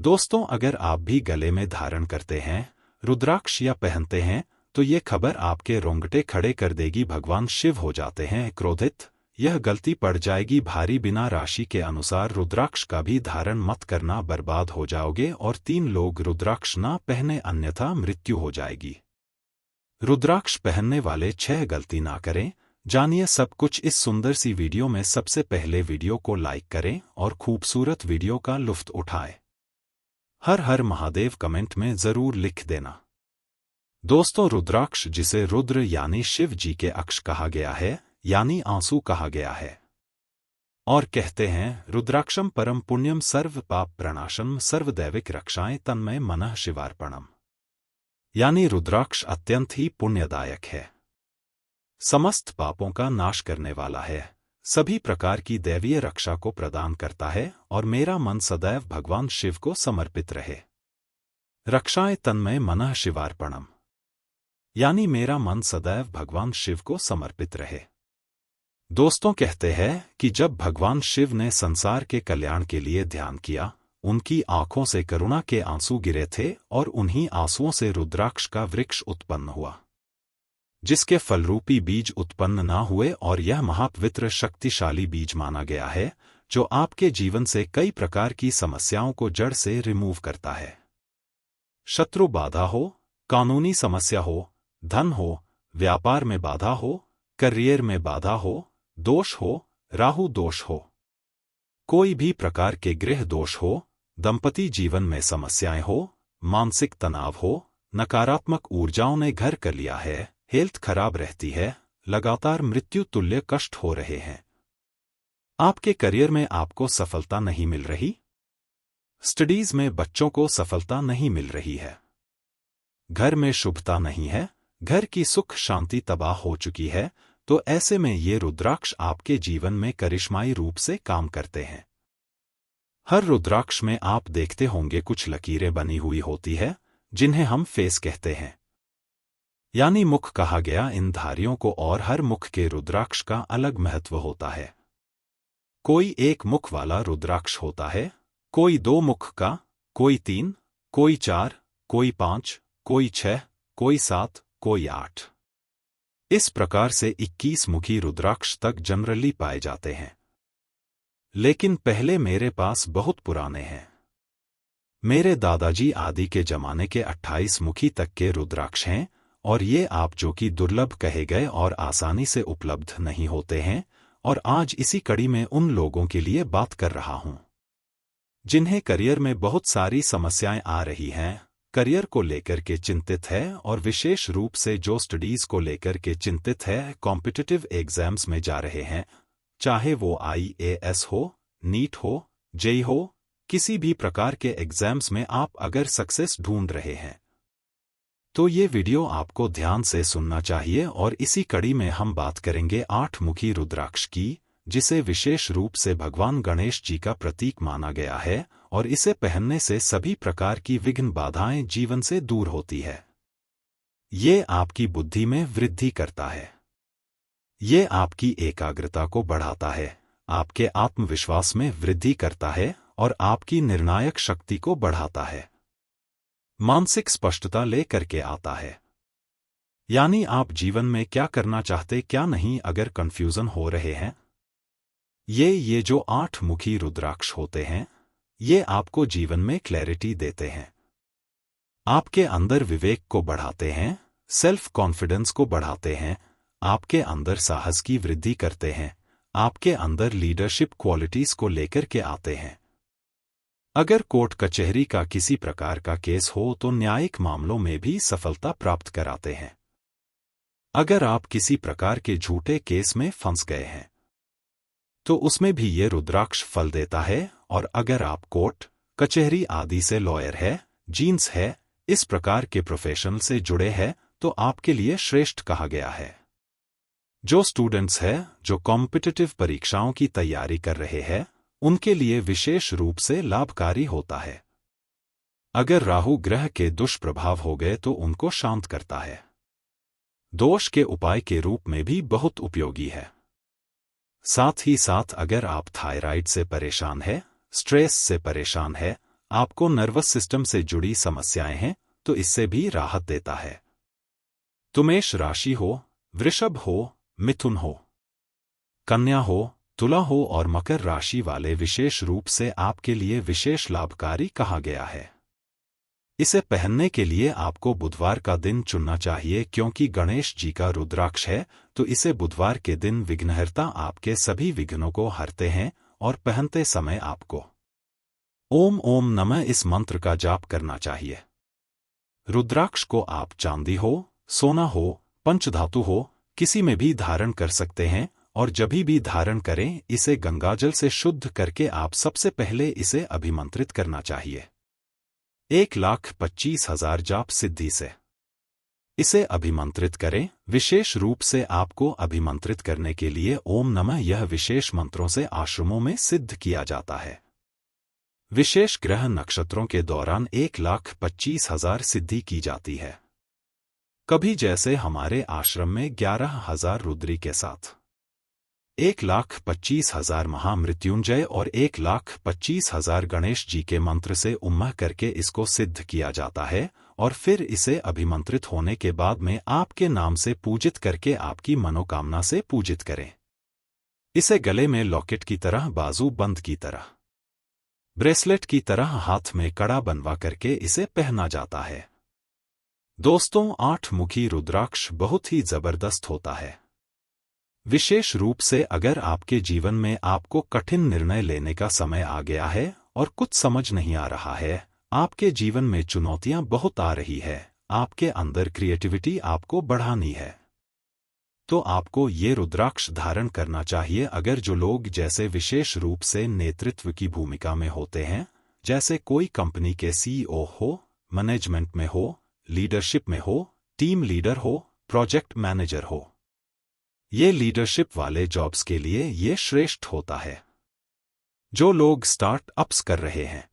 दोस्तों, अगर आप भी गले में धारण करते हैं रुद्राक्ष या पहनते हैं तो ये खबर आपके रोंगटे खड़े कर देगी। भगवान शिव हो जाते हैं क्रोधित, यह गलती पड़ जाएगी भारी। बिना राशि के अनुसार रुद्राक्ष का भी धारण मत करना, बर्बाद हो जाओगे। और 3 लोग रुद्राक्ष ना पहने, अन्यथा मृत्यु हो जाएगी। रुद्राक्ष पहनने वाले 6 गलती ना करें। जानिए सब कुछ इस सुंदर सी वीडियो में। सबसे पहले वीडियो को लाइक करें और खूबसूरत वीडियो का लुत्फ उठाएं। हर हर महादेव कमेंट में जरूर लिख देना। दोस्तों, रुद्राक्ष जिसे रुद्र यानी शिव जी के अक्ष कहा गया है, यानी आंसू कहा गया है, और कहते हैं रुद्राक्षम परम पुण्यम सर्व पाप प्रणाशम सर्वदैविक रक्षाएं तन्मय मनः शिवार्पणम, यानी रुद्राक्ष अत्यंत ही पुण्यदायक है, समस्त पापों का नाश करने वाला है, सभी प्रकार की दैवीय रक्षा को प्रदान करता है। और मेरा मन सदैव भगवान शिव को समर्पित रहे। रक्षाएं तन्मय मनः शिवार्पणम, यानी मेरा मन सदैव भगवान शिव को समर्पित रहे। दोस्तों, कहते हैं कि जब भगवान शिव ने संसार के कल्याण के लिए ध्यान किया, उनकी आंखों से करुणा के आंसू गिरे थे और उन्हीं आंसुओं से रुद्राक्ष का वृक्ष उत्पन्न हुआ, जिसके फलरूपी बीज उत्पन्न ना हुए। और यह महापवित्र शक्तिशाली बीज माना गया है, जो आपके जीवन से कई प्रकार की समस्याओं को जड़ से रिमूव करता है। शत्रु बाधा हो, कानूनी समस्या हो, धन हो, व्यापार में बाधा हो, करियर में बाधा हो, दोष हो, राहु दोष हो, कोई भी प्रकार के गृह दोष हो, दंपति जीवन में समस्याएं हो, मानसिक तनाव हो, नकारात्मक ऊर्जाओं ने घर कर लिया है, हेल्थ खराब रहती है, लगातार मृत्यु तुल्य कष्ट हो रहे हैं, आपके करियर में आपको सफलता नहीं मिल रही, स्टडीज में बच्चों को सफलता नहीं मिल रही है, घर में शुभता नहीं है, घर की सुख शांति तबाह हो चुकी है, तो ऐसे में ये रुद्राक्ष आपके जीवन में करिश्माई रूप से काम करते हैं। हर रुद्राक्ष में आप देखते होंगे कुछ लकीरें बनी हुई होती है, जिन्हें हम फेस कहते हैं, यानी मुख कहा गया इन धारियों को। और हर मुख के रुद्राक्ष का अलग महत्व होता है। कोई 1 मुख वाला रुद्राक्ष होता है, कोई 2 मुख का, कोई 3, कोई 4, कोई 5, कोई 6, कोई 7, कोई 8। इस प्रकार से 21 मुखी रुद्राक्ष तक जनरली पाए जाते हैं। लेकिन पहले मेरे पास बहुत पुराने हैं। मेरे दादाजी आदि के जमाने के 28 मुखी तक के रुद्राक्ष हैं, और ये आप जो कि दुर्लभ कहे गए और आसानी से उपलब्ध नहीं होते हैं। और आज इसी कड़ी में उन लोगों के लिए बात कर रहा हूं, जिन्हें करियर में बहुत सारी समस्याएं आ रही हैं, करियर को लेकर के चिंतित है, और विशेष रूप से जो स्टडीज को लेकर के चिंतित है, कॉम्पिटिटिव एग्जाम्स में जा रहे हैं, चाहे वो IAS हो, नीट हो, जेईई हो, किसी भी प्रकार के एग्जाम्स में आप अगर सक्सेस ढूंढ रहे हैं, तो ये वीडियो आपको ध्यान से सुनना चाहिए। और इसी कड़ी में हम बात करेंगे 8 मुखी रुद्राक्ष की, जिसे विशेष रूप से भगवान गणेश जी का प्रतीक माना गया है, और इसे पहनने से सभी प्रकार की विघ्न बाधाएं जीवन से दूर होती है। ये आपकी बुद्धि में वृद्धि करता है, ये आपकी एकाग्रता को बढ़ाता है, आपके आत्मविश्वास में वृद्धि करता है, और आपकी निर्णायक शक्ति को बढ़ाता है, मानसिक स्पष्टता ले करके आता है। यानी आप जीवन में क्या करना चाहते क्या नहीं, अगर कंफ्यूजन हो रहे हैं, ये जो 8 मुखी रुद्राक्ष होते हैं, ये आपको जीवन में क्लैरिटी देते हैं, आपके अंदर विवेक को बढ़ाते हैं, सेल्फ कॉन्फिडेंस को बढ़ाते हैं, आपके अंदर साहस की वृद्धि करते हैं, आपके अंदर लीडरशिप क्वालिटीज को लेकर के आते हैं। अगर कोर्ट कचहरी का किसी प्रकार का केस हो तो न्यायिक मामलों में भी सफलता प्राप्त कराते हैं। अगर आप किसी प्रकार के झूठे केस में फंस गए हैं, तो उसमें भी ये रुद्राक्ष फल देता है। और अगर आप कोर्ट कचहरी आदि से लॉयर है, जीन्स है, इस प्रकार के प्रोफेशनल से जुड़े हैं, तो आपके लिए श्रेष्ठ कहा गया है। जो स्टूडेंट्स हैं, जो कॉम्पिटिटिव परीक्षाओं की तैयारी कर रहे हैं, उनके लिए विशेष रूप से लाभकारी होता है। अगर राहु ग्रह के दुष्प्रभाव हो गए तो उनको शांत करता है। दोष के उपाय के रूप में भी बहुत उपयोगी है। साथ ही साथ अगर आप थायराइड से परेशान है, स्ट्रेस से परेशान है, आपको नर्वस सिस्टम से जुड़ी समस्याएं हैं तो इससे भी राहत देता है। तो मेष राशि हो, वृषभ हो, मिथुन हो, कन्या हो, तुला हो और मकर राशि वाले विशेष रूप से आपके लिए विशेष लाभकारी कहा गया है। इसे पहनने के लिए आपको बुधवार का दिन चुनना चाहिए क्योंकि गणेश जी का रुद्राक्ष है, तो इसे बुधवार के दिन विघ्नहर्ता आपके सभी विघ्नों को हरते हैं और पहनते समय आपको ओम ओम नमः इस मंत्र का जाप करना चाहिए। रुद्राक्ष को आप चांदी हो, सोना हो, पंचधातु हो, किसी में भी धारण कर सकते हैं और जभी भी धारण करें इसे गंगाजल से शुद्ध करके आप सबसे पहले इसे अभिमंत्रित करना चाहिए 1,25,000 जाप सिद्धि से। इसे अभिमंत्रित करें। विशेष रूप से आपको अभिमंत्रित करने के लिए ओम नमः यह विशेष मंत्रों से आश्रमों में सिद्ध किया जाता है। विशेष ग्रह नक्षत्रों के दौरान 1,25,000 सिद्धि की जाती है। कभी जैसे हमारे आश्रम में 11,000 रुद्री के साथ 1,25,000 महामृत्युंजय और 1,25,000 गणेश जी के मंत्र से उम्मह करके इसको सिद्ध किया जाता है और फिर इसे अभिमंत्रित होने के बाद में आपके नाम से पूजित करके आपकी मनोकामना से पूजित करें। इसे गले में लॉकेट की तरह, बाजू बंद की तरह, ब्रेसलेट की तरह हाथ में कड़ा बनवा करके इसे पहना जाता है। दोस्तों, 8 मुखी रुद्राक्ष बहुत ही जबरदस्त होता है। विशेष रूप से अगर आपके जीवन में आपको कठिन निर्णय लेने का समय आ गया है और कुछ समझ नहीं आ रहा है, आपके जीवन में चुनौतियां बहुत आ रही है, आपके अंदर क्रिएटिविटी आपको बढ़ानी है, तो आपको ये रुद्राक्ष धारण करना चाहिए। अगर जो लोग जैसे विशेष रूप से नेतृत्व की भूमिका में होते हैं, जैसे कोई कंपनी के CEO हो, मैनेजमेंट में हो, लीडरशिप में हो, टीम लीडर हो, प्रोजेक्ट मैनेजर हो, ये लीडरशिप वाले जॉब्स के लिए ये श्रेष्ठ होता है। जो लोग स्टार्टअप्स कर रहे हैं,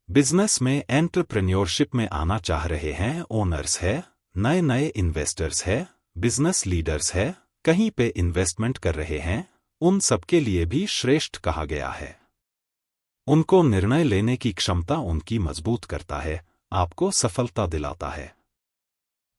बिजनेस में एंटरप्रेन्योरशिप में आना चाह रहे हैं, ओनर्स है, नए नए इन्वेस्टर्स है, बिजनेस लीडर्स है, कहीं पे इन्वेस्टमेंट कर रहे हैं, उन सबके लिए भी श्रेष्ठ कहा गया है। उनको निर्णय लेने की क्षमता उनकी मजबूत करता है, आपको सफलता दिलाता है।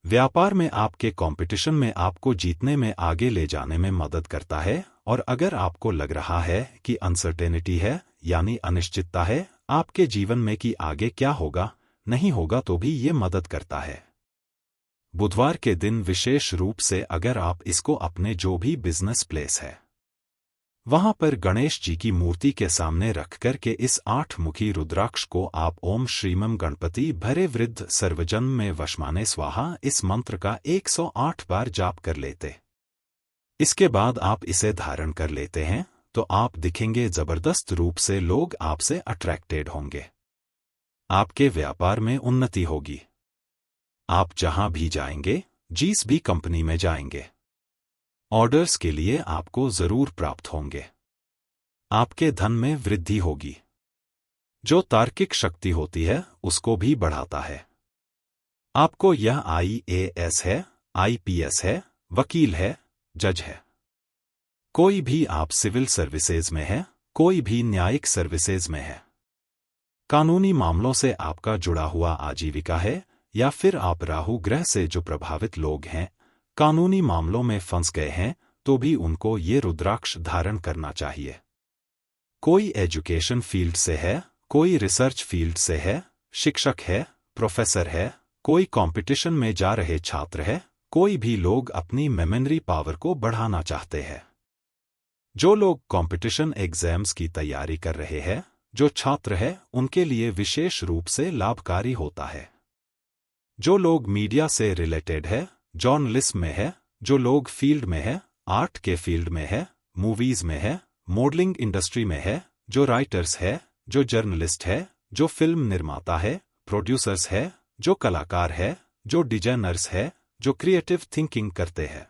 व्यापार में आपके कंपटीशन में आपको जीतने में, आगे ले जाने में मदद करता है। और अगर आपको लग रहा है कि अनसर्टेनिटी है यानी अनिश्चितता है आपके जीवन में कि आगे क्या होगा नहीं होगा, तो भी ये मदद करता है। बुधवार के दिन विशेष रूप से अगर आप इसको अपने जो भी बिजनेस प्लेस है वहां पर गणेश जी की मूर्ति के सामने रख कर के इस 8 मुखी रुद्राक्ष को आप ओम श्रीमम गणपति भरे वृद्ध सर्वजन में वशमाने स्वाहा इस मंत्र का 108 बार जाप कर लेते, इसके बाद आप इसे धारण कर लेते हैं तो आप दिखेंगे जबरदस्त रूप से, लोग आपसे अट्रैक्टेड होंगे, आपके व्यापार में उन्नति होगी, आप जहां भी जाएंगे, जिस भी कंपनी में जाएंगे, ऑर्डर्स के लिए आपको जरूर प्राप्त होंगे, आपके धन में वृद्धि होगी। जो तार्किक शक्ति होती है उसको भी बढ़ाता है। आपको यह IAS है, IPS है, वकील है, जज है, कोई भी आप सिविल सर्विसेज में है, कोई भी न्यायिक सर्विसेज में है, कानूनी मामलों से आपका जुड़ा हुआ आजीविका है, या फिर आप राहु ग्रह से जो प्रभावित लोग हैं, कानूनी मामलों में फंस गए हैं, तो भी उनको ये रुद्राक्ष धारण करना चाहिए। कोई एजुकेशन फील्ड से है, कोई रिसर्च फील्ड से है, शिक्षक है, प्रोफेसर है, कोई कंपटीशन में जा रहे छात्र है, कोई भी लोग अपनी मेमोरी पावर को बढ़ाना चाहते हैं, जो लोग कंपटीशन एग्जाम्स की तैयारी कर रहे हैं, जो छात्र है उनके लिए विशेष रूप से लाभकारी होता है। जो लोग मीडिया से रिलेटेड है, जर्नलिस्ट में है, जो लोग फील्ड में है, आर्ट के फील्ड में है, मूवीज में है, मॉडलिंग इंडस्ट्री में है, जो राइटर्स है, जो जर्नलिस्ट है, जो फिल्म निर्माता है, प्रोड्यूसर्स है, जो कलाकार है, जो डिजाइनर्स है, जो क्रिएटिव थिंकिंग करते हैं,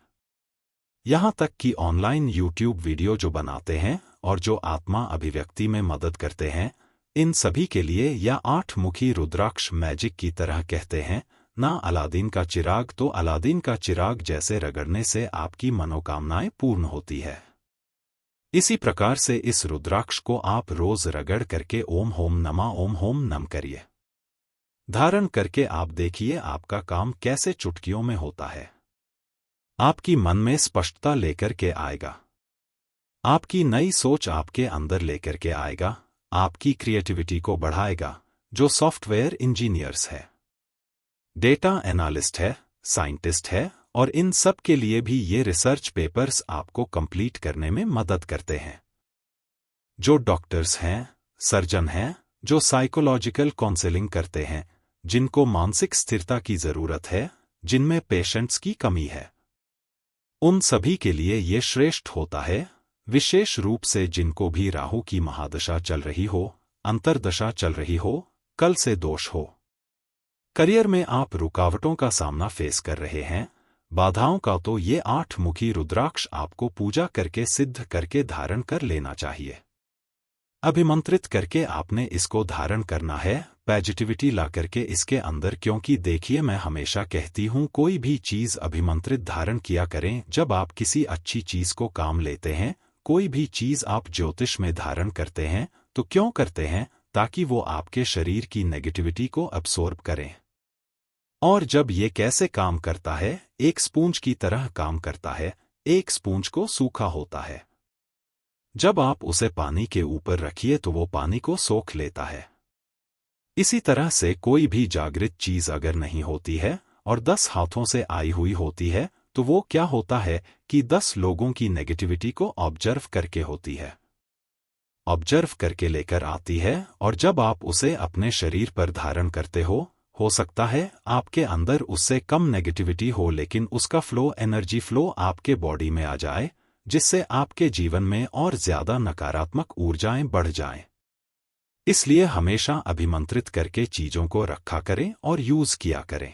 यहाँ तक कि ऑनलाइन यूट्यूब वीडियो जो बनाते हैं और जो आत्मा अभिव्यक्ति में मदद करते हैं, इन सभी के लिए यह 8 मुखी रुद्राक्ष मैजिक की तरह कहते हैं ना। अलादीन का चिराग, तो अलादीन का चिराग जैसे रगड़ने से आपकी मनोकामनाएं पूर्ण होती है। इसी प्रकार से इस रुद्राक्ष को आप रोज रगड़ करके ओम होम नम करिए। धारण करके आप देखिए आपका काम कैसे चुटकियों में होता है। आपकी मन में स्पष्टता लेकर के आएगा, आपकी नई सोच आपके अंदर लेकर के आएगा, आपकी क्रिएटिविटी को बढ़ाएगा। जो सॉफ्टवेयर इंजीनियर्स है, डेटा एनालिस्ट है, साइंटिस्ट है, और इन सब के लिए भी ये रिसर्च पेपर्स आपको कंप्लीट करने में मदद करते हैं। जो डॉक्टर्स हैं, सर्जन हैं, जो साइकोलॉजिकल काउंसलिंग करते हैं, जिनको मानसिक स्थिरता की जरूरत है, जिनमें पेशेंट्स की कमी है, उन सभी के लिए ये श्रेष्ठ होता है। विशेष रूप से जिनको भी राहु की महादशा चल रही हो, अंतर्दशा चल रही हो, कल से दोष हो, करियर में आप रुकावटों का सामना फेस कर रहे हैं, बाधाओं का, तो ये 8 मुखी रुद्राक्ष आपको पूजा करके सिद्ध करके धारण कर लेना चाहिए। अभिमंत्रित करके आपने इसको धारण करना है, पॉजिटिविटी ला करके इसके अंदर। क्योंकि देखिए, मैं हमेशा कहती हूं, कोई भी चीज अभिमंत्रित धारण किया करें। जब आप किसी अच्छी चीज को काम लेते हैं, कोई भी चीज आप ज्योतिष में धारण करते हैं, तो क्यों करते हैं? ताकि वो आपके शरीर की नेगेटिविटी को अब्सॉर्ब करें। और जब ये कैसे काम करता है, एक स्पूंज की तरह काम करता है। एक स्पूंज को सूखा होता है, जब आप उसे पानी के ऊपर रखिए तो वो पानी को सोख लेता है। इसी तरह से कोई भी जागृत चीज अगर नहीं होती है और 10 हाथों से आई हुई होती है, तो वो क्या होता है कि 10 लोगों की नेगेटिविटी को ऑब्जर्व करके होती है, ऑब्जर्व करके लेकर आती है। और जब आप उसे अपने शरीर पर धारण करते हो सकता है आपके अंदर उससे कम नेगेटिविटी हो, लेकिन उसका फ्लो, एनर्जी फ्लो आपके बॉडी में आ जाए, जिससे आपके जीवन में और ज्यादा नकारात्मक ऊर्जाएं बढ़ जाएं। इसलिए हमेशा अभिमंत्रित करके चीजों को रखा करें और यूज किया करें।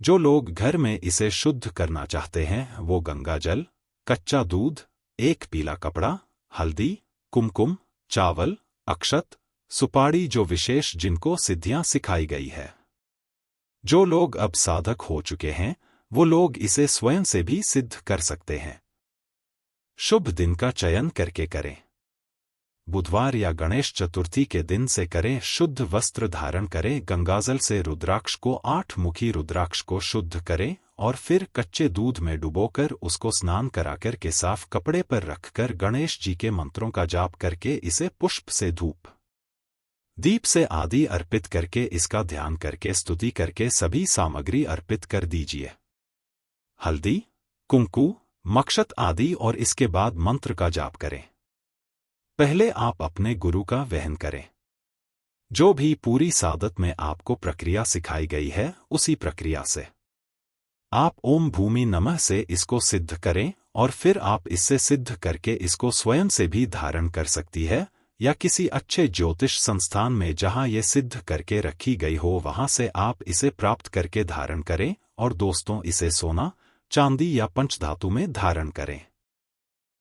जो लोग घर में इसे शुद्ध करना चाहते हैं, वो गंगा जल, कच्चा दूध, एक पीला कपड़ा, हल्दी, कुमकुम, चावल, अक्षत, सुपारी, जो विशेष जिनको सिद्धियां सिखाई गई है। जो लोग अब साधक हो चुके हैं, वो लोग इसे स्वयं से भी सिद्ध कर सकते हैं। शुभ दिन का चयन करके करें। बुधवार या गणेश चतुर्थी के दिन से करें। शुद्ध वस्त्र धारण करें। गंगाजल से रुद्राक्ष को, 8 मुखी रुद्राक्ष को शुद्ध करें और फिर कच्चे दूध में डुबोकर उसको स्नान कराकर के साफ कपड़े पर रखकर गणेश जी के मंत्रों का जाप करके इसे पुष्प से, धूप दीप से आदि अर्पित करके, इसका ध्यान करके, स्तुति करके सभी सामग्री अर्पित कर दीजिए। हल्दी, कुंकु, मक्षत आदि, और इसके बाद मंत्र का जाप करें। पहले आप अपने गुरु का वहन करें। जो भी पूरी साधत में आपको प्रक्रिया सिखाई गई है, उसी प्रक्रिया से आप ओम भूमि नमः से इसको सिद्ध करें और फिर आप इससे सिद्ध करके इसको स्वयं से भी धारण कर सकती है, या किसी अच्छे ज्योतिष संस्थान में जहां ये सिद्ध करके रखी गई हो, वहां से आप इसे प्राप्त करके धारण करें। और दोस्तों, इसे सोना, चांदी या पंचधातु में धारण करें।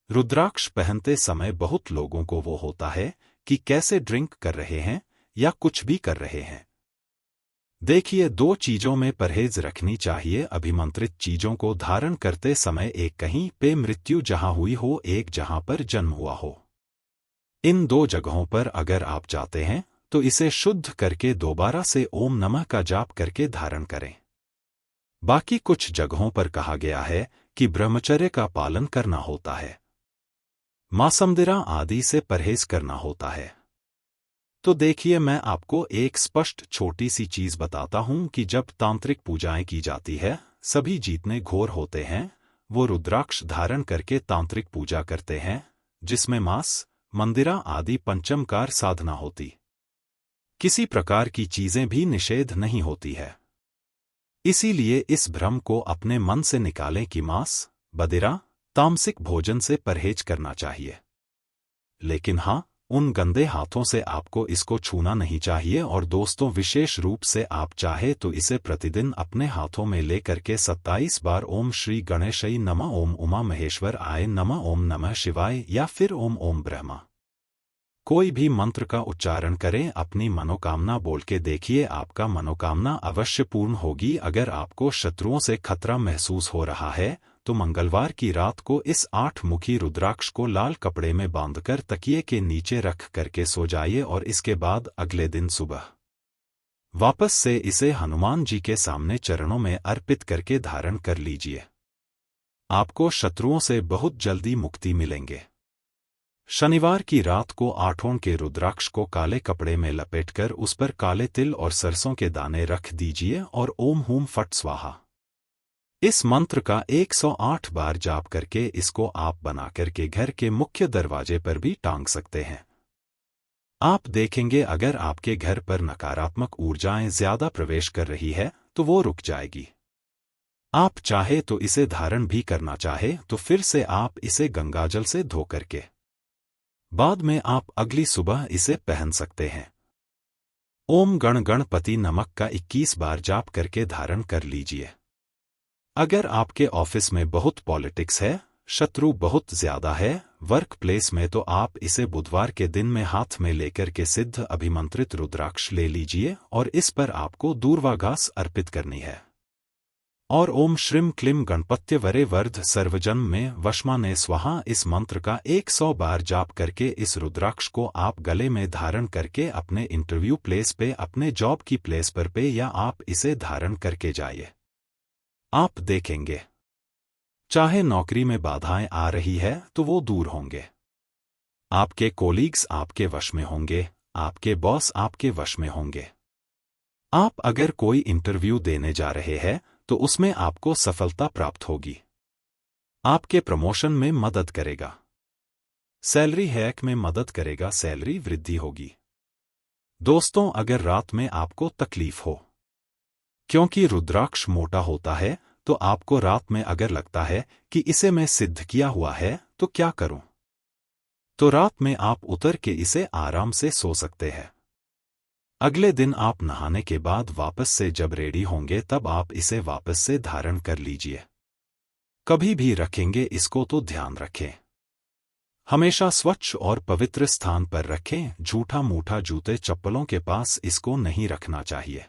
रुद्राक्ष पहनते समय बहुत लोगों को वो होता है कि कैसे ड्रिंक कर रहे हैं या कुछ भी कर रहे हैं। देखिए, 2 चीजों में परहेज रखनी चाहिए। अभिमंत्रित चीजों को धारण करते समय एक कहीं पे मृत्यु जहां हुई हो, एक जहां पर जन्म हुआ हो। इन 2 जगहों पर अगर आप जाते हैं तो इसे शुद्ध करके दोबारा से ओम नमः का जाप करके धारण करें। बाकी कुछ जगहों पर कहा गया है कि ब्रह्मचर्य का पालन करना होता है, मांसमदिरा आदि से परहेज करना होता है। तो देखिए, मैं आपको एक स्पष्ट छोटी सी चीज बताता हूं कि जब तांत्रिक पूजाएं की जाती है, सभी जितने घोर होते हैं वो रुद्राक्ष धारण करके तांत्रिक पूजा करते हैं, जिसमें मांस, मंदिरा आदि पंचमकार साधना होती, किसी प्रकार की चीजें भी निषेध नहीं होती है। इसीलिए इस भ्रम को अपने मन से निकालें कि मांस, बदिरा, तामसिक भोजन से परहेज करना चाहिए। लेकिन हाँ, उन गंदे हाथों से आपको इसको छूना नहीं चाहिए। और दोस्तों, विशेष रूप से आप चाहे तो इसे प्रतिदिन अपने हाथों में लेकर के 27 बार ओम श्री गणेशई नमः, ओम उमा महेश्वर आय नमः, ओम नमः शिवाय, या फिर ओम ओम ब्रह्मा, कोई भी मंत्र का उच्चारण करें। अपनी मनोकामना बोल के देखिए, आपका मनोकामना अवश्य पूर्ण होगी। अगर आपको शत्रुओं से खतरा महसूस हो रहा है तो मंगलवार की रात को इस 8 मुखी रुद्राक्ष को लाल कपड़े में बांधकर तकिए के नीचे रख करके सो जाइए और इसके बाद अगले दिन सुबह वापस से इसे हनुमान जी के सामने चरणों में अर्पित करके धारण कर लीजिए। आपको शत्रुओं से बहुत जल्दी मुक्ति मिलेंगे। शनिवार की रात को 8 के रुद्राक्ष को काले कपड़े में लपेटकर उस पर काले तिल और सरसों के दाने रख दीजिए और ओम हूम फट स्वाहा इस मंत्र का 108 बार जाप करके इसको आप बना करके घर के मुख्य दरवाजे पर भी टांग सकते हैं। आप देखेंगे अगर आपके घर पर नकारात्मक ऊर्जाएं ज्यादा प्रवेश कर रही है तो वो रुक जाएगी। आप चाहे तो इसे धारण भी करना चाहे तो फिर से आप इसे गंगाजल से धो करके बाद में आप अगली सुबह इसे पहन सकते हैं। ओम गण गणपति नमक का 21 बार जाप करके धारण कर लीजिए। अगर आपके ऑफिस में बहुत पॉलिटिक्स है, शत्रु बहुत ज्यादा है वर्क प्लेस में, तो आप इसे बुधवार के दिन में हाथ में लेकर के सिद्ध अभिमंत्रित रुद्राक्ष ले लीजिए और इस पर आपको दूर्वाघास अर्पित करनी है। और ओम श्रीम क्लीम गणपत्यवरे वर्ध सर्वजन में वशमाने स्वाहा इस मंत्र का 100 बार जाप करके इस रुद्राक्ष को आप गले में धारण करके अपने इंटरव्यू प्लेस पे, अपने जॉब की प्लेस पर पे या आप इसे धारण करके जाइए। आप देखेंगे चाहे नौकरी में बाधाएं आ रही है तो वो दूर होंगे। आपके कोलीग्स आपके वश में होंगे, आपके बॉस आपके वश में होंगे। आप अगर कोई इंटरव्यू देने जा रहे हैं तो उसमें आपको सफलता प्राप्त होगी। आपके प्रमोशन में मदद करेगा, सैलरी हैक में मदद करेगा, सैलरी वृद्धि होगी। दोस्तों, अगर रात में आपको तकलीफ हो, क्योंकि रुद्राक्ष मोटा होता है, तो आपको रात में अगर लगता है कि इसे मैं सिद्ध किया हुआ है तो क्या करूं, तो रात में आप उतर के इसे आराम से सो सकते हैं। अगले दिन आप नहाने के बाद वापस से जब रेडी होंगे तब आप इसे वापस से धारण कर लीजिए। कभी भी रखेंगे इसको तो ध्यान रखें, हमेशा स्वच्छ और पवित्र स्थान पर रखें। झूठा मूठा जूते चप्पलों के पास इसको नहीं रखना चाहिए।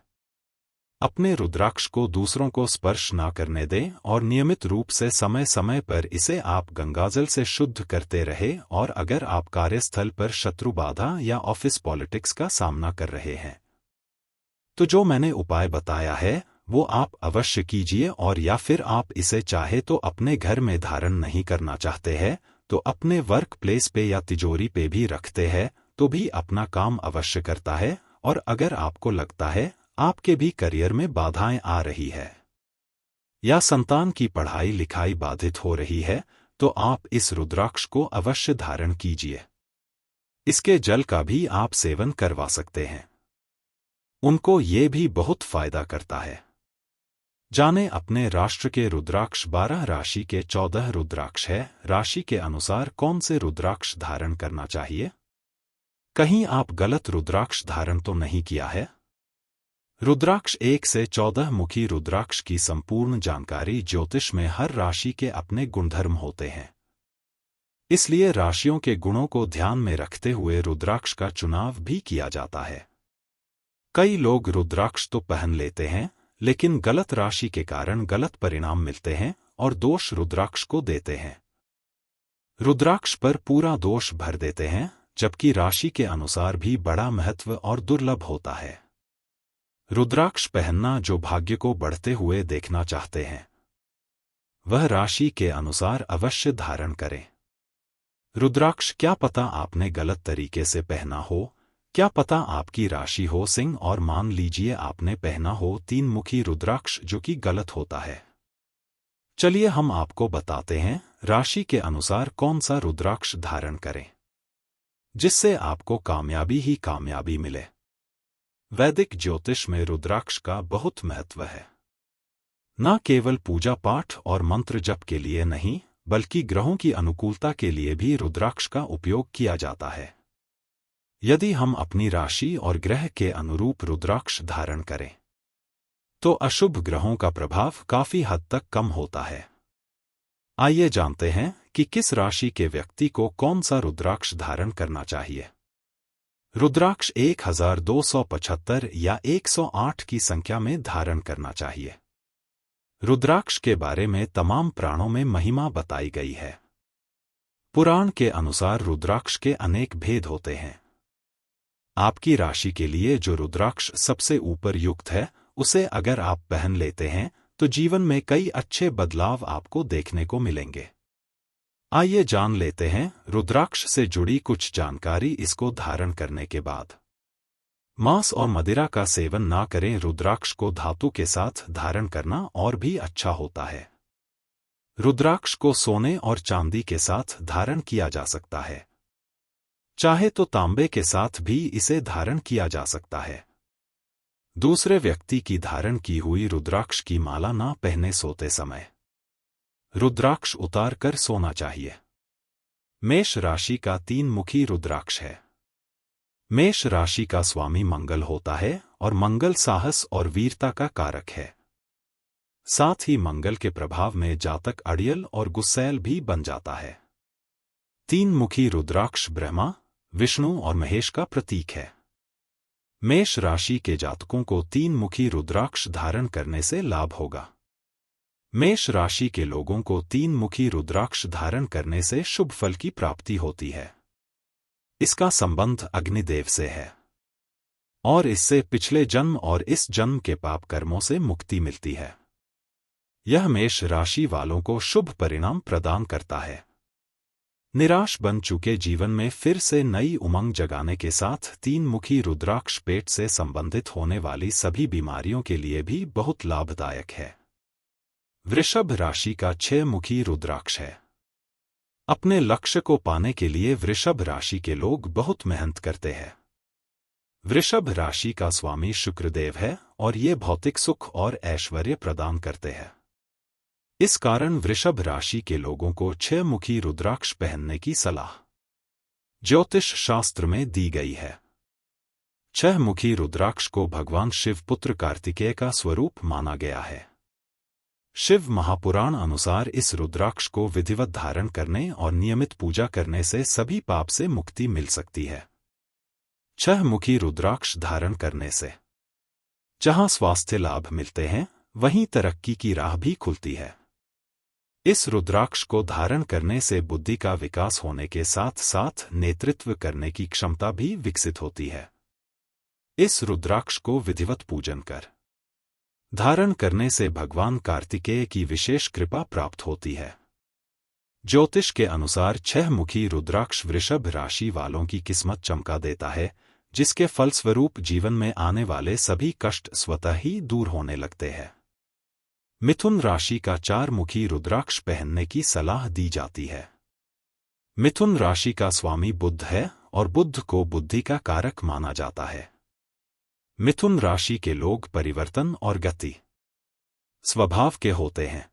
अपने रुद्राक्ष को दूसरों को स्पर्श ना करने दें और नियमित रूप से समय समय पर इसे आप गंगाजल से शुद्ध करते रहे। और अगर आप कार्यस्थल पर शत्रु बाधा या ऑफिस पॉलिटिक्स का सामना कर रहे हैं तो जो मैंने उपाय बताया है वो आप अवश्य कीजिए। और या फिर आप इसे चाहे तो अपने घर में धारण नहीं करना चाहते हैं तो अपने वर्क प्लेस पे या तिजोरी पे भी रखते हैं तो भी अपना काम अवश्य करता है। और अगर आपको लगता है आपके भी करियर में बाधाएं आ रही है या संतान की पढ़ाई लिखाई बाधित हो रही है तो आप इस रुद्राक्ष को अवश्य धारण कीजिए। इसके जल का भी आप सेवन करवा सकते हैं, उनको ये भी बहुत फायदा करता है। जाने अपने राष्ट्र के रुद्राक्ष। 12 राशि के 14 रुद्राक्ष है। राशि के अनुसार कौन से रुद्राक्ष धारण करना चाहिए? कहीं आप गलत रुद्राक्ष धारण तो नहीं किया है? रुद्राक्ष 1 से 14 मुखी रुद्राक्ष की संपूर्ण जानकारी ज्योतिष में हर राशि के अपने गुणधर्म होते हैं, इसलिए राशियों के गुणों को ध्यान में रखते हुए रुद्राक्ष का चुनाव भी किया जाता है। कई लोग रुद्राक्ष तो पहन लेते हैं लेकिन गलत राशि के कारण गलत परिणाम मिलते हैं और दोष रुद्राक्ष को देते हैं। रुद्राक्ष पर पूरा दोष भर देते हैं, जबकि राशि के अनुसार भी बड़ा महत्व और दुर्लभ होता है। रुद्राक्ष पहनना जो भाग्य को बढ़ते हुए देखना चाहते हैं वह राशि के अनुसार अवश्य धारण करें। रुद्राक्ष क्या पता आपने गलत तरीके से पहना हो, क्या पता आपकी राशि हो सिंह और मान लीजिए आपने पहना हो 3 मुखी रुद्राक्ष जो कि गलत होता है। चलिए हम आपको बताते हैं राशि के अनुसार कौन सा रुद्राक्ष धारण करें जिससे आपको कामयाबी ही कामयाबी मिले। वैदिक ज्योतिष में रुद्राक्ष का बहुत महत्व है, न केवल पूजा पाठ और मंत्र जप के लिए नहीं बल्कि ग्रहों की अनुकूलता के लिए भी रुद्राक्ष का उपयोग किया जाता है। यदि हम अपनी राशि और ग्रह के अनुरूप रुद्राक्ष धारण करें तो अशुभ ग्रहों का प्रभाव काफी हद तक कम होता है। आइए जानते हैं कि किस राशि के व्यक्ति को कौन सा रुद्राक्ष धारण करना चाहिए। रुद्राक्ष 1275 या 108 की संख्या में धारण करना चाहिए। रुद्राक्ष के बारे में तमाम पुराणों में महिमा बताई गई है। पुराण के अनुसार रुद्राक्ष के अनेक भेद होते हैं। आपकी राशि के लिए जो रुद्राक्ष सबसे ऊपर युक्त है, उसे अगर आप पहन लेते हैं तो जीवन में कई अच्छे बदलाव आपको देखने को मिलेंगे। आइए जान लेते हैं रुद्राक्ष से जुड़ी कुछ जानकारी। इसको धारण करने के बाद मांस और मदिरा का सेवन ना करें। रुद्राक्ष को धातु के साथ धारण करना और भी अच्छा होता है। रुद्राक्ष को सोने और चांदी के साथ धारण किया जा सकता है। चाहे तो तांबे के साथ भी इसे धारण किया जा सकता है। दूसरे व्यक्ति की धारण की हुई रुद्राक्ष की माला ना पहने सोते समय रुद्राक्ष उतार कर सोना चाहिए। मेष राशि का 3 मुखी रुद्राक्ष है। मेष राशि का स्वामी मंगल होता है और मंगल साहस और वीरता का कारक है। साथ ही मंगल के प्रभाव में जातक अड़ियल और गुस्सैल भी बन जाता है। 3 मुखी रुद्राक्ष ब्रह्मा, विष्णु और महेश का प्रतीक है। मेष राशि के जातकों को 3 मुखी रुद्राक्ष धारण करने से लाभ होगा। मेष राशि के लोगों को 3 मुखी रुद्राक्ष धारण करने से शुभ फल की प्राप्ति होती है। इसका संबंध अग्निदेव से है और इससे पिछले जन्म और इस जन्म के पाप कर्मों से मुक्ति मिलती है। यह मेष राशि वालों को शुभ परिणाम प्रदान करता है। निराश बन चुके जीवन में फिर से नई उमंग जगाने के साथ 3 मुखी रुद्राक्ष पेट से संबंधित होने वाली सभी बीमारियों के लिए भी बहुत लाभदायक है। वृषभ राशि का 6 मुखी रुद्राक्ष है। अपने लक्ष्य को पाने के लिए वृषभ राशि के लोग बहुत मेहनत करते हैं। वृषभ राशि का स्वामी शुक्रदेव है और ये भौतिक सुख और ऐश्वर्य प्रदान करते हैं। इस कारण वृषभ राशि के लोगों को 6 मुखी रुद्राक्ष पहनने की सलाह ज्योतिष शास्त्र में दी गई है। 6 मुखी रुद्राक्ष को भगवान शिव पुत्र कार्तिकेय का स्वरूप माना गया है। शिव महापुराण अनुसार इस रुद्राक्ष को विधिवत धारण करने और नियमित पूजा करने से सभी पाप से मुक्ति मिल सकती है। 6 मुखी रुद्राक्ष धारण करने से जहां स्वास्थ्य लाभ मिलते हैं, वहीं तरक्की की राह भी खुलती है। इस रुद्राक्ष को धारण करने से बुद्धि का विकास होने के साथ साथ नेतृत्व करने की क्षमता भी विकसित होती है। इस रुद्राक्ष को विधिवत पूजन कर धारण करने से भगवान कार्तिकेय की विशेष कृपा प्राप्त होती है। ज्योतिष के अनुसार 6 मुखी रुद्राक्ष वृषभ राशि वालों की किस्मत चमका देता है, जिसके फलस्वरूप जीवन में आने वाले सभी कष्ट स्वतः ही दूर होने लगते हैं। मिथुन राशि का 4 मुखी रुद्राक्ष पहनने की सलाह दी जाती है। मिथुन राशि का स्वामी बुध है और बुध को बुद्धि का कारक माना जाता है। मिथुन राशि के लोग परिवर्तन और गति स्वभाव के होते हैं।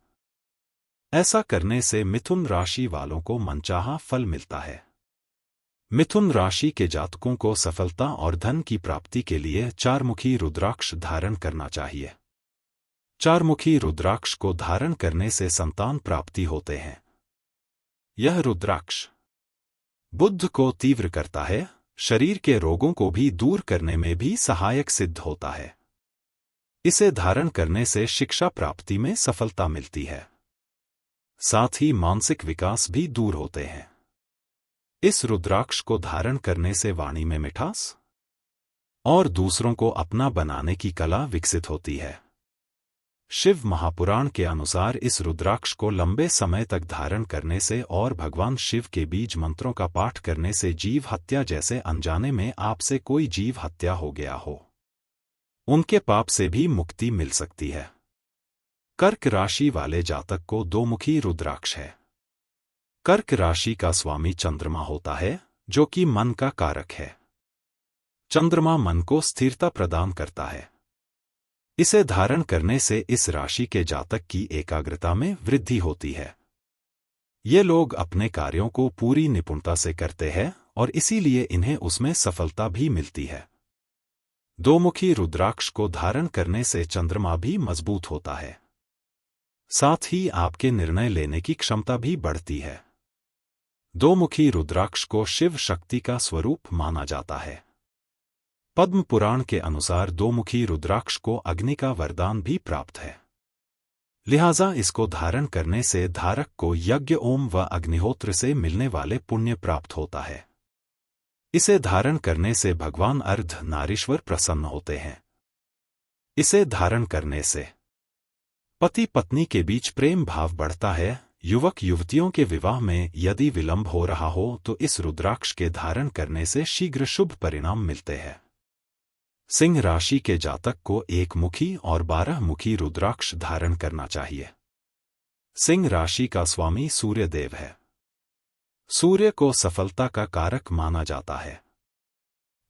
ऐसा करने से मिथुन राशि वालों को मनचाहा फल मिलता है। मिथुन राशि के जातकों को सफलता और धन की प्राप्ति के लिए 4 मुखी रुद्राक्ष धारण करना चाहिए। 4 मुखी रुद्राक्ष को धारण करने से संतान प्राप्ति होते हैं। यह रुद्राक्ष बुद्धि को तीव्र करता है, शरीर के रोगों को भी दूर करने में भी सहायक सिद्ध होता है। इसे धारण करने से शिक्षा प्राप्ति में सफलता मिलती है। साथ ही मानसिक विकास भी दूर होते हैं। इस रुद्राक्ष को धारण करने से वाणी में मिठास और दूसरों को अपना बनाने की कला विकसित होती है। शिव महापुराण के अनुसार इस रुद्राक्ष को लंबे समय तक धारण करने से और भगवान शिव के बीज मंत्रों का पाठ करने से जीव हत्या जैसे अनजाने में आपसे कोई जीव हत्या हो गया हो, उनके पाप से भी मुक्ति मिल सकती है। कर्क राशि वाले जातक को 2 मुखी रुद्राक्ष है। कर्क राशि का स्वामी चंद्रमा होता है, जो कि मन का कारक है। चंद्रमा मन को स्थिरता प्रदान करता है। इसे धारण करने से इस राशि के जातक की एकाग्रता में वृद्धि होती है। ये लोग अपने कार्यों को पूरी निपुणता से करते हैं और इसीलिए इन्हें उसमें सफलता भी मिलती है। 2 मुखी रुद्राक्ष को धारण करने से चंद्रमा भी मजबूत होता है। साथ ही आपके निर्णय लेने की क्षमता भी बढ़ती है। 2 मुखी रुद्राक्ष को शिव शक्ति का स्वरूप माना जाता है। पद्म पुराण के अनुसार 2 मुखी रुद्राक्ष को अग्नि का वरदान भी प्राप्त है। लिहाजा इसको धारण करने से धारक को यज्ञ ओम व अग्निहोत्र से मिलने वाले पुण्य प्राप्त होता है। इसे धारण करने से भगवान अर्धनारीश्वर प्रसन्न होते हैं। इसे धारण करने से पति पत्नी के बीच प्रेम भाव बढ़ता है। युवक युवतियों के विवाह में यदि विलंब हो रहा हो तो इस रुद्राक्ष के धारण करने से शीघ्र शुभ परिणाम मिलते हैं। सिंह राशि के जातक को 1 मुखी और 12 मुखी रुद्राक्ष धारण करना चाहिए। सिंह राशि का स्वामी सूर्य देव है। सूर्य को सफलता का कारक माना जाता है।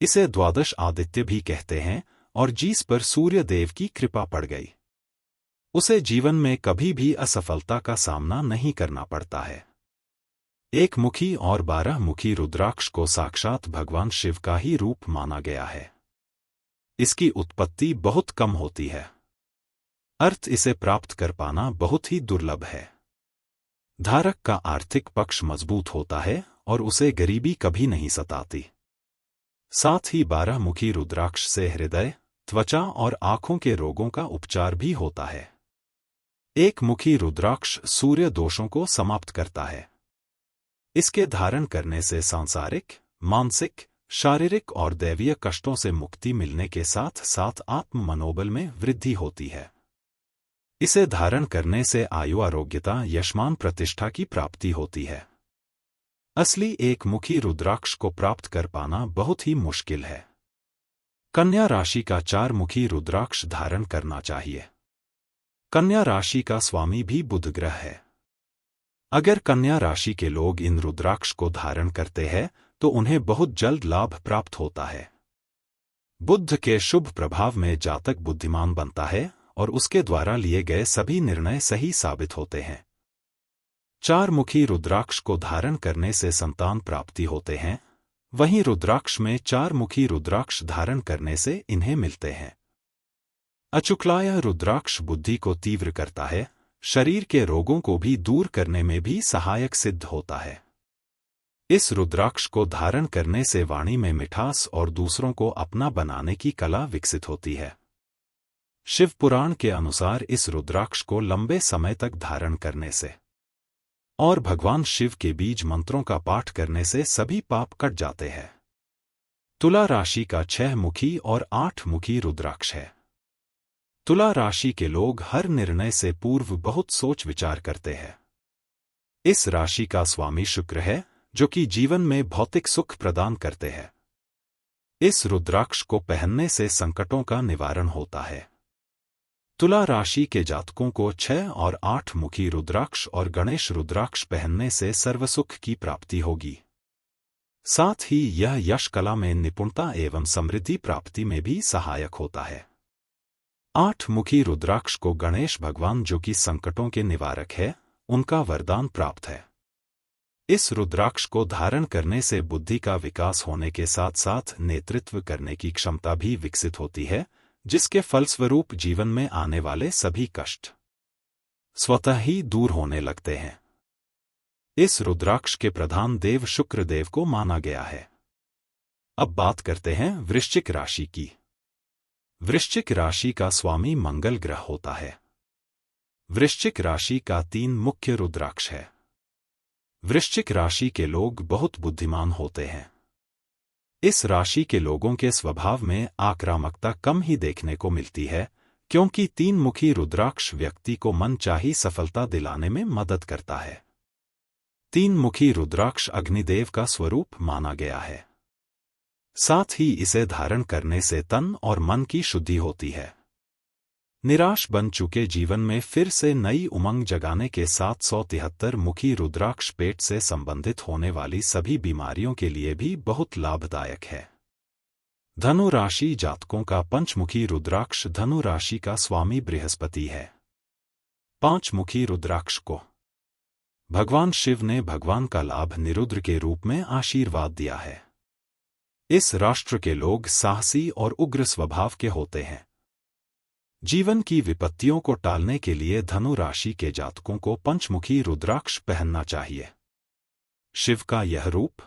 इसे द्वादश आदित्य भी कहते हैं और जिस पर सूर्य देव की कृपा पड़ गई उसे जीवन में कभी भी असफलता का सामना नहीं करना पड़ता है। 1 मुखी और 12 मुखी रुद्राक्ष को साक्षात भगवान शिव का ही रूप माना गया है। इसकी उत्पत्ति बहुत कम होती है, अर्थ इसे प्राप्त कर पाना बहुत ही दुर्लभ है। धारक का आर्थिक पक्ष मजबूत होता है और उसे गरीबी कभी नहीं सताती। साथ ही 12 मुखी रुद्राक्ष से हृदय, त्वचा और आंखों के रोगों का उपचार भी होता है। 1 मुखी रुद्राक्ष सूर्य दोषों को समाप्त करता है। इसके धारण करने से सांसारिक, मानसिक, शारीरिक और दैवीय कष्टों से मुक्ति मिलने के साथ साथ आत्म मनोबल में वृद्धि होती है। इसे धारण करने से आयु, आरोग्यता, यशमान, प्रतिष्ठा की प्राप्ति होती है। असली 1 मुखी रुद्राक्ष को प्राप्त कर पाना बहुत ही मुश्किल है। कन्या राशि का 4 मुखी रुद्राक्ष धारण करना चाहिए। कन्या राशि का स्वामी भी बुध ग्रह है। अगर कन्या राशि के लोग इन रुद्राक्ष को धारण करते हैं तो उन्हें बहुत जल्द लाभ प्राप्त होता है। बुध के शुभ प्रभाव में जातक बुद्धिमान बनता है और उसके द्वारा लिए गए सभी निर्णय सही साबित होते हैं। 4 मुखी रुद्राक्ष को धारण करने से संतान प्राप्ति होते हैं, वहीं रुद्राक्ष में 4 मुखी रुद्राक्ष धारण करने से इन्हें मिलते हैं। अचुक्लाय रुद्राक्ष बुद्धि को तीव्र करता है, शरीर के रोगों को भी दूर करने में भी सहायक सिद्ध होता है। इस रुद्राक्ष को धारण करने से वाणी में मिठास और दूसरों को अपना बनाने की कला विकसित होती है। शिव पुराण के अनुसार इस रुद्राक्ष को लंबे समय तक धारण करने से और भगवान शिव के बीज मंत्रों का पाठ करने से सभी पाप कट जाते हैं। तुला राशि का 6 मुखी और 8 मुखी रुद्राक्ष है। तुला राशि के लोग हर निर्णय से पूर्व बहुत सोच विचार करते हैं। इस राशि का स्वामी शुक्र है जो कि जीवन में भौतिक सुख प्रदान करते हैं। इस रुद्राक्ष को पहनने से संकटों का निवारण होता है। तुला राशि के जातकों को 6 और 8 मुखी रुद्राक्ष और गणेश रुद्राक्ष पहनने से सर्वसुख की प्राप्ति होगी। साथ ही यह यश कला में निपुणता एवं समृद्धि प्राप्ति में भी सहायक होता है। 8 मुखी रुद्राक्ष को गणेश भगवान जो कि संकटों के निवारक है, उनका वरदान प्राप्त है। इस रुद्राक्ष को धारण करने से बुद्धि का विकास होने के साथ साथ नेतृत्व करने की क्षमता भी विकसित होती है, जिसके फलस्वरूप जीवन में आने वाले सभी कष्ट स्वतः ही दूर होने लगते हैं। इस रुद्राक्ष के प्रधान देव शुक्र देव को माना गया है। अब बात करते हैं वृश्चिक राशि की। वृश्चिक राशि का स्वामी मंगल ग्रह होता है। वृश्चिक राशि का 3 मुख्य रुद्राक्ष है। वृश्चिक राशि के लोग बहुत बुद्धिमान होते हैं। इस राशि के लोगों के स्वभाव में आक्रामकता कम ही देखने को मिलती है, क्योंकि 3 मुखी रुद्राक्ष व्यक्ति को मनचाही सफलता दिलाने में मदद करता है। 3 मुखी रुद्राक्ष अग्निदेव का स्वरूप माना गया है। साथ ही इसे धारण करने से तन और मन की शुद्धि होती है। निराश बन चुके जीवन में फिर से नई उमंग जगाने के साथ 173 मुखी रुद्राक्ष पेट से संबंधित होने वाली सभी बीमारियों के लिए भी बहुत लाभदायक है। धनु राशि जातकों का 5 मुखी रुद्राक्ष धनु राशि का स्वामी बृहस्पति है। 5 मुखी रुद्राक्ष को भगवान शिव ने भगवान का लाभ निरुद्र के रूप में आशीर्वाद दिया है। इस राष्ट्र के लोग साहसी और उग्र स्वभाव के होते हैं। जीवन की विपत्तियों को टालने के लिए धनु राशि के जातकों को 5 मुखी रुद्राक्ष पहनना चाहिए। शिव का यह रूप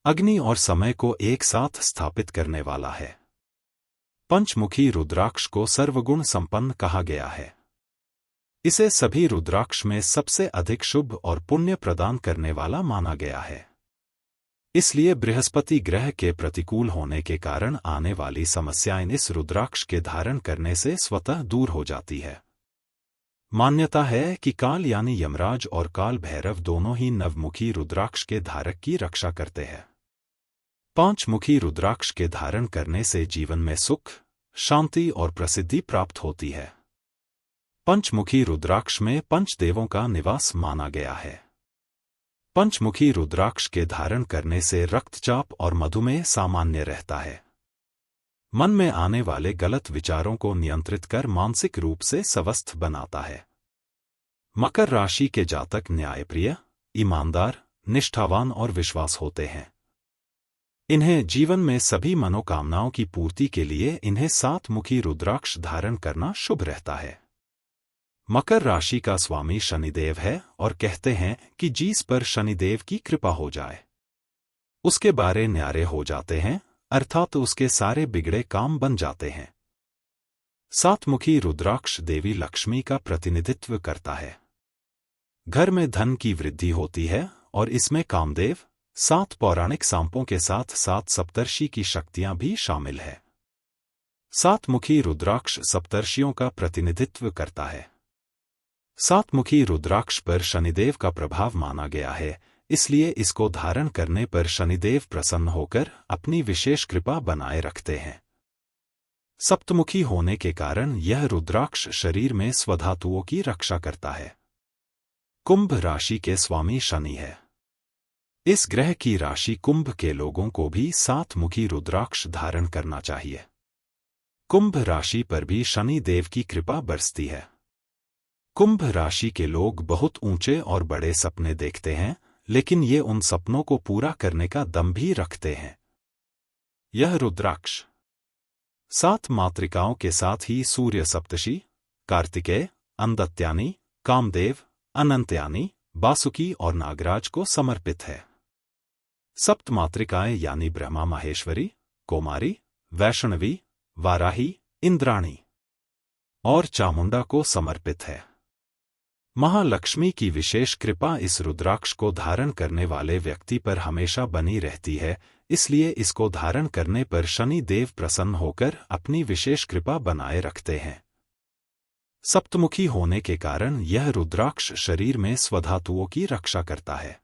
अग्नि और समय को एक साथ स्थापित करने वाला है। 5 मुखी रुद्राक्ष को सर्वगुण संपन्न कहा गया है। इसे सभी रुद्राक्ष में सबसे अधिक शुभ और पुण्य प्रदान करने वाला माना गया है। इसलिए बृहस्पति ग्रह के प्रतिकूल होने के कारण आने वाली समस्याएं इस रुद्राक्ष के धारण करने से स्वतः दूर हो जाती है। मान्यता है कि काल यानी यमराज और काल भैरव दोनों ही नवमुखी रुद्राक्ष के धारक की रक्षा करते हैं। 5 मुखी रुद्राक्ष के धारण करने से जीवन में सुख, शांति और प्रसिद्धि प्राप्त होती है। पंचमुखी रुद्राक्ष में पंचदेवों का निवास माना गया है। पंचमुखी रुद्राक्ष के धारण करने से रक्तचाप और मधुमेह सामान्य रहता है। मन में आने वाले गलत विचारों को नियंत्रित कर मानसिक रूप से स्वस्थ बनाता है। मकर राशि के जातक न्यायप्रिय, ईमानदार, निष्ठावान और विश्वास होते हैं। इन्हें जीवन में सभी मनोकामनाओं की पूर्ति के लिए इन्हें 7 मुखी रुद्राक्ष धारण करना शुभ रहता है। मकर राशि का स्वामी शनिदेव है और कहते हैं कि जिस पर शनिदेव की कृपा हो जाए उसके बारे न्यारे हो जाते हैं, अर्थात उसके सारे बिगड़े काम बन जाते हैं। 7 मुखी रुद्राक्ष देवी लक्ष्मी का प्रतिनिधित्व करता है। घर में धन की वृद्धि होती है और इसमें कामदेव, 7 पौराणिक सांपों के साथ 7 सप्तर्षि की शक्तियां भी शामिल है। 7 मुखी रुद्राक्ष सप्तर्षियों का प्रतिनिधित्व करता है। 7 मुखी रुद्राक्ष पर शनिदेव का प्रभाव माना गया है, इसलिए इसको धारण करने पर शनिदेव प्रसन्न होकर अपनी विशेष कृपा बनाए रखते हैं। सप्तमुखी होने के कारण यह रुद्राक्ष शरीर में स्वधातुओं की रक्षा करता है। कुंभ राशि के स्वामी शनि है। इस ग्रह की राशि कुंभ के लोगों को भी 7 मुखी रुद्राक्ष धारण करना चाहिए। कुंभ राशि पर भी शनि देव की कृपा बरसती है। कुंभ राशि के लोग बहुत ऊंचे और बड़े सपने देखते हैं, लेकिन ये उन सपनों को पूरा करने का दम भी रखते हैं। यह रुद्राक्ष 7 मातृकाओं के साथ ही सूर्य सप्तर्षि, कार्तिकेय, अंदत्यानी, कामदेव, अनंतयानी, बासुकी और नागराज को समर्पित है। 7 मातृकाएं यानी ब्रह्मा माहेश्वरी, कौमारी, वैष्णवी, वाराही, इंद्राणी और चामुंडा को समर्पित है। महालक्ष्मी की विशेष कृपा इस रुद्राक्ष को धारण करने वाले व्यक्ति पर हमेशा बनी रहती है, इसलिए इसको धारण करने पर शनि देव प्रसन्न होकर अपनी विशेष कृपा बनाए रखते हैं। सप्तमुखी होने के कारण यह रुद्राक्ष शरीर में स्वधातुओं की रक्षा करता है।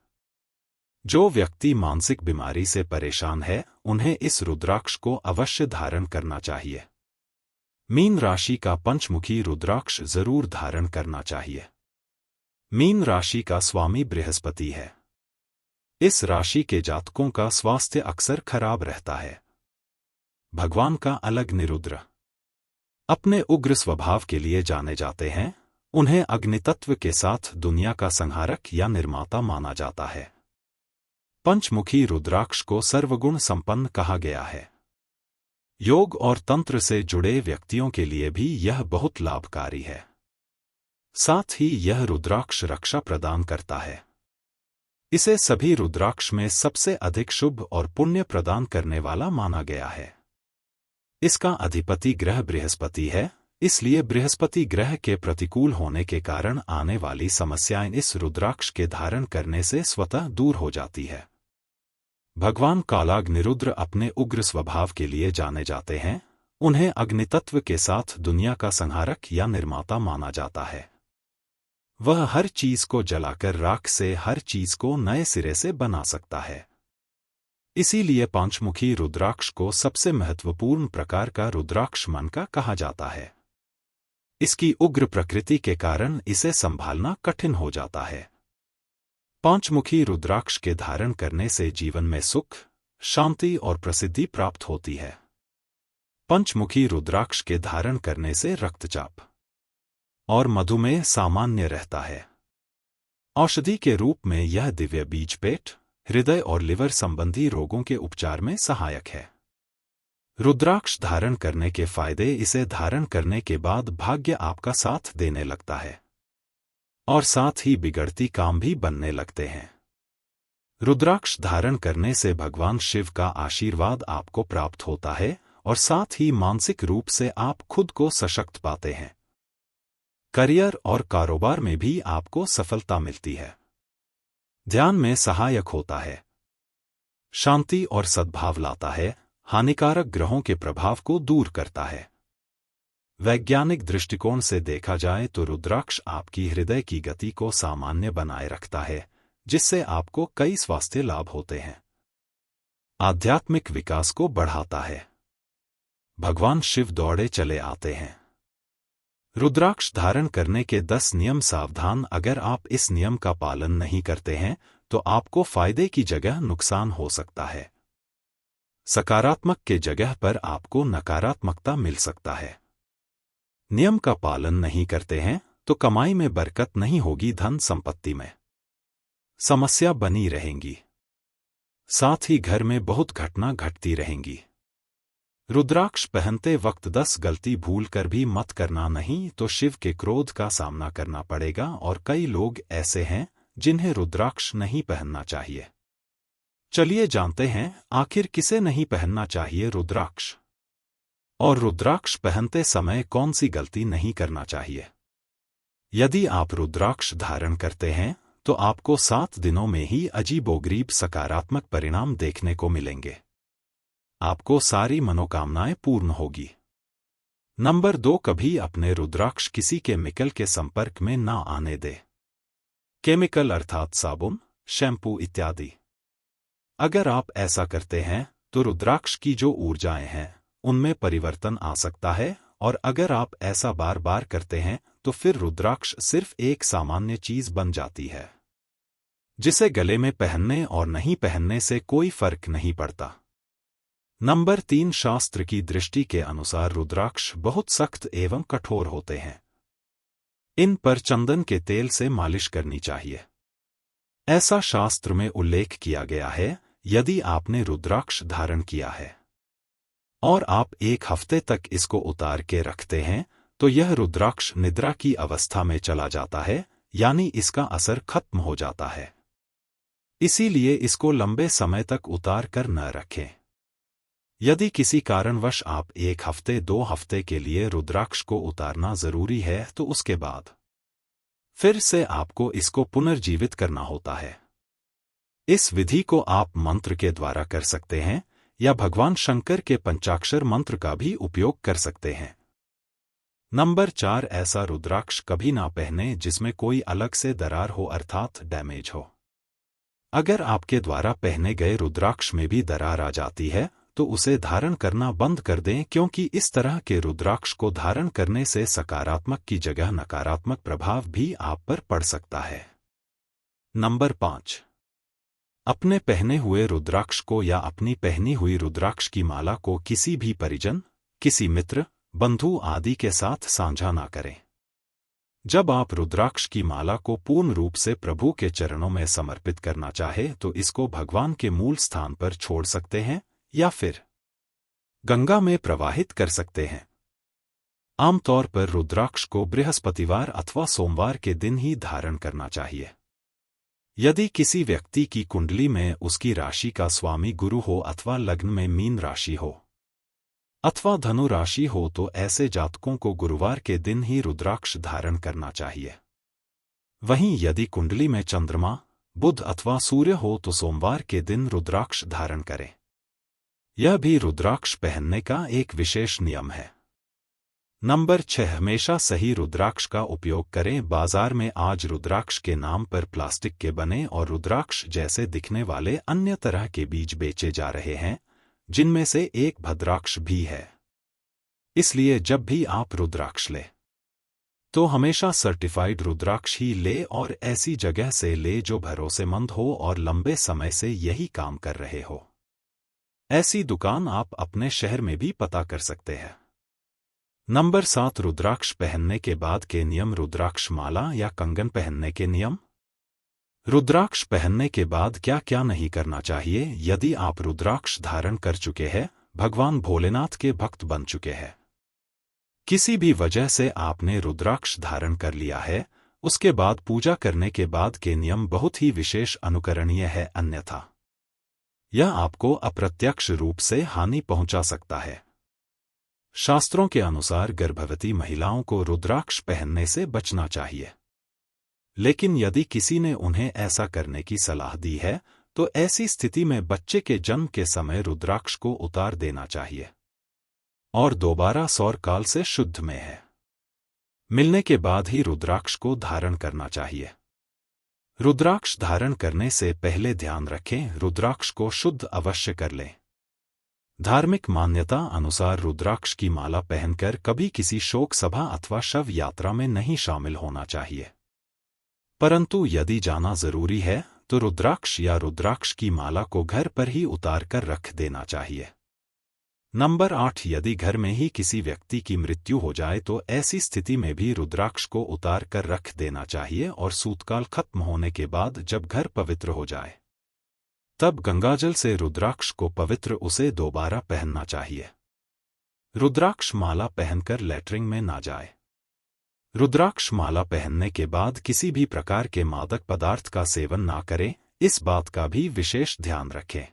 जो व्यक्ति मानसिक बीमारी से परेशान है, उन्हें इस रुद्राक्ष को अवश्य धारण करना चाहिए। मीन राशि का पंचमुखी रुद्राक्ष जरूर धारण करना चाहिए। मीन राशि का स्वामी बृहस्पति है। इस राशि के जातकों का स्वास्थ्य अक्सर खराब रहता है। भगवान का अलग निरुद्र अपने उग्र स्वभाव के लिए जाने जाते हैं। उन्हें अग्नितत्व के साथ दुनिया का संहारक या निर्माता माना जाता है। पंचमुखी रुद्राक्ष को सर्वगुण संपन्न कहा गया है। योग और तंत्र से जुड़े व्यक्तियों के लिए भी यह बहुत लाभकारी है। साथ ही यह रुद्राक्ष रक्षा प्रदान करता है। इसे सभी रुद्राक्ष में सबसे अधिक शुभ और पुण्य प्रदान करने वाला माना गया है। इसका अधिपति ग्रह बृहस्पति है, इसलिए बृहस्पति ग्रह के प्रतिकूल होने के कारण आने वाली समस्याएं इस रुद्राक्ष के धारण करने से स्वतः दूर हो जाती है। भगवान कालाग्निरुद्र अपने उग्र स्वभाव के लिए जाने जाते हैं। उन्हें अग्नितत्व के साथ दुनिया का संहारक या निर्माता माना जाता है। वह हर चीज को जलाकर राख से हर चीज को नए सिरे से बना सकता है। इसीलिए पंचमुखी रुद्राक्ष को सबसे महत्वपूर्ण प्रकार का रुद्राक्ष मन का कहा जाता है। इसकी उग्र प्रकृति के कारण इसे संभालना कठिन हो जाता है। पंचमुखी रुद्राक्ष के धारण करने से जीवन में सुख, शांति और प्रसिद्धि प्राप्त होती है। पंचमुखी रुद्राक्ष के धारण करने से रक्तचाप और मधुमेह सामान्य रहता है। औषधि के रूप में यह दिव्य बीज पेट, हृदय और लिवर संबंधी रोगों के उपचार में सहायक है। रुद्राक्ष धारण करने के फायदे: इसे धारण करने के बाद भाग्य आपका साथ देने लगता है और साथ ही बिगड़ती काम भी बनने लगते हैं। रुद्राक्ष धारण करने से भगवान शिव का आशीर्वाद आपको प्राप्त होता है और साथ ही मानसिक रूप से आप खुद को सशक्त पाते हैं। करियर और कारोबार में भी आपको सफलता मिलती है। ध्यान में सहायक होता है, शांति और सद्भाव लाता है, हानिकारक ग्रहों के प्रभाव को दूर करता है। वैज्ञानिक दृष्टिकोण से देखा जाए तो रुद्राक्ष आपकी हृदय की गति को सामान्य बनाए रखता है, जिससे आपको कई स्वास्थ्य लाभ होते हैं। आध्यात्मिक विकास को बढ़ाता है। भगवान शिव दौड़े चले आते हैं। रुद्राक्ष धारण करने के 10 नियम। सावधान, अगर आप इस नियम का पालन नहीं करते हैं तो आपको फायदे की जगह नुकसान हो सकता है। सकारात्मक के जगह पर आपको नकारात्मकता मिल सकता है। नियम का पालन नहीं करते हैं तो कमाई में बरकत नहीं होगी, धन संपत्ति में समस्या बनी रहेंगी, साथ ही घर में बहुत घटना घटती रहेंगी। रुद्राक्ष पहनते वक्त 10 गलती भूल कर भी मत करना, नहीं तो शिव के क्रोध का सामना करना पड़ेगा। और कई लोग ऐसे हैं जिन्हें रुद्राक्ष नहीं पहनना चाहिए। चलिए जानते हैं आखिर किसे नहीं पहनना चाहिए रुद्राक्ष, और रुद्राक्ष पहनते समय कौन सी गलती नहीं करना चाहिए। यदि आप रुद्राक्ष धारण करते हैं तो आपको 7 दिनों में ही अजीबोगरीब सकारात्मक परिणाम देखने को मिलेंगे। आपको सारी मनोकामनाएं पूर्ण होगी। नंबर 2, कभी अपने रुद्राक्ष किसी केमिकल के संपर्क में ना आने दे। केमिकल अर्थात साबुन, शैम्पू इत्यादि। अगर आप ऐसा करते हैं तो रुद्राक्ष की जो ऊर्जाएं हैं उनमें परिवर्तन आ सकता है, और अगर आप ऐसा बार बार करते हैं तो फिर रुद्राक्ष सिर्फ एक सामान्य चीज बन जाती है, जिसे गले में पहनने और नहीं पहनने से कोई फर्क नहीं पड़ता। नंबर 3, शास्त्र की दृष्टि के अनुसार रुद्राक्ष बहुत सख्त एवं कठोर होते हैं। इन पर चंदन के तेल से मालिश करनी चाहिए, ऐसा शास्त्र में उल्लेख किया गया है। यदि आपने रुद्राक्ष धारण किया है और आप 1 हफ्ते तक इसको उतार के रखते हैं तो यह रुद्राक्ष निद्रा की अवस्था में चला जाता है, यानी इसका असर खत्म हो जाता है। इसीलिए इसको लंबे समय तक उतार कर न रखें। यदि किसी कारणवश आप 1 हफ्ते 2 हफ्ते के लिए रुद्राक्ष को उतारना जरूरी है तो उसके बाद फिर से आपको इसको पुनर्जीवित करना होता है। इस विधि को आप मंत्र के द्वारा कर सकते हैं या भगवान शंकर के पंचाक्षर मंत्र का भी उपयोग कर सकते हैं। नंबर 4, ऐसा रुद्राक्ष कभी ना पहने जिसमें कोई अलग से दरार हो अर्थात डैमेज हो। अगर आपके द्वारा पहने गए रुद्राक्ष में भी दरार आ जाती है तो उसे धारण करना बंद कर दें, क्योंकि इस तरह के रुद्राक्ष को धारण करने से सकारात्मक की जगह नकारात्मक प्रभाव भी आप पर पड़ सकता है। नंबर 5, अपने पहने हुए रुद्राक्ष को या अपनी पहनी हुई रुद्राक्ष की माला को किसी भी परिजन, किसी मित्र, बंधु आदि के साथ साझा ना करें। जब आप रुद्राक्ष की माला को पूर्ण रूप से प्रभु के चरणों में समर्पित करना चाहे तो इसको भगवान के मूल स्थान पर छोड़ सकते हैं या फिर गंगा में प्रवाहित कर सकते हैं। आमतौर पर रुद्राक्ष को बृहस्पतिवार अथवा सोमवार के दिन ही धारण करना चाहिए। यदि किसी व्यक्ति की कुंडली में उसकी राशि का स्वामी गुरु हो अथवा लग्न में मीन राशि हो अथवा धनु राशि हो तो ऐसे जातकों को गुरुवार के दिन ही रुद्राक्ष धारण करना चाहिए। वहीं यदि कुंडली में चंद्रमा, बुध अथवा सूर्य हो तो सोमवार के दिन रुद्राक्ष धारण करें। यह भी रुद्राक्ष पहनने का एक विशेष नियम है। नंबर 6, हमेशा सही रुद्राक्ष का उपयोग करें। बाजार में आज रुद्राक्ष के नाम पर प्लास्टिक के बने और रुद्राक्ष जैसे दिखने वाले अन्य तरह के बीज बेचे जा रहे हैं, जिनमें से एक भद्राक्ष भी है। इसलिए जब भी आप रुद्राक्ष ले तो हमेशा सर्टिफाइड रुद्राक्ष ही ले और ऐसी जगह से ले जो भरोसेमंद हो और लंबे समय से यही काम कर रहे हो। ऐसी दुकान आप अपने शहर में भी पता कर सकते हैं। नंबर 7, रुद्राक्ष पहनने के बाद के नियम। रुद्राक्ष माला या कंगन पहनने के नियम। रुद्राक्ष पहनने के बाद क्या क्या नहीं करना चाहिए। यदि आप रुद्राक्ष धारण कर चुके हैं, भगवान भोलेनाथ के भक्त बन चुके हैं, किसी भी वजह से आपने रुद्राक्ष धारण कर लिया है, उसके बाद पूजा करने के बाद के नियम बहुत ही विशेष अनुकरणीय है, अन्यथा यह आपको अप्रत्यक्ष रूप से हानि पहुंचा सकता है। शास्त्रों के अनुसार गर्भवती महिलाओं को रुद्राक्ष पहनने से बचना चाहिए। लेकिन यदि किसी ने उन्हें ऐसा करने की सलाह दी है तो ऐसी स्थिति में बच्चे के जन्म के समय रुद्राक्ष को उतार देना चाहिए और दोबारा सौर काल से शुद्ध में है मिलने के बाद ही रुद्राक्ष को धारण करना चाहिए। रुद्राक्ष धारण करने से पहले ध्यान रखें, रुद्राक्ष को शुद्ध अवश्य कर लें। धार्मिक मान्यता अनुसार रुद्राक्ष की माला पहनकर कभी किसी शोक सभा अथवा शव यात्रा में नहीं शामिल होना चाहिए। परंतु यदि जाना जरूरी है तो रुद्राक्ष या रुद्राक्ष की माला को घर पर ही उतार कर रख देना चाहिए। नंबर 8, यदि घर में ही किसी व्यक्ति की मृत्यु हो जाए तो ऐसी स्थिति में भी रुद्राक्ष को उतार कर रख देना चाहिए और सूतकाल खत्म होने के बाद जब घर पवित्र हो जाए तब गंगाजल से रुद्राक्ष को पवित्र उसे दोबारा पहनना चाहिए। रुद्राक्ष माला पहनकर लैट्रिन में ना जाए। रुद्राक्ष माला पहनने के बाद किसी भी प्रकार के मादक पदार्थ का सेवन ना करें। इस बात का भी विशेष ध्यान रखें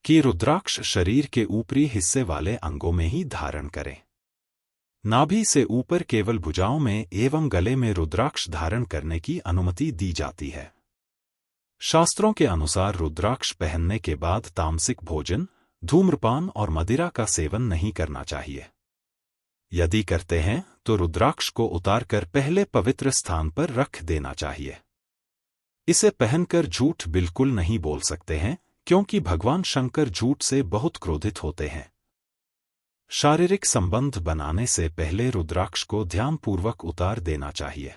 कि रुद्राक्ष शरीर के ऊपरी हिस्से वाले अंगों में ही धारण करें। नाभि से ऊपर केवल भुजाओं में एवं गले में रुद्राक्ष धारण करने की अनुमति दी जाती है। शास्त्रों के अनुसार रुद्राक्ष पहनने के बाद तामसिक भोजन, धूम्रपान और मदिरा का सेवन नहीं करना चाहिए। यदि करते हैं तो रुद्राक्ष को उतारकर पहले पवित्र स्थान पर रख देना चाहिए। इसे पहनकर झूठ बिल्कुल नहीं बोल सकते हैं क्योंकि भगवान शंकर झूठ से बहुत क्रोधित होते हैं। शारीरिक संबंध बनाने से पहले रुद्राक्ष को ध्यानपूर्वक उतार देना चाहिए।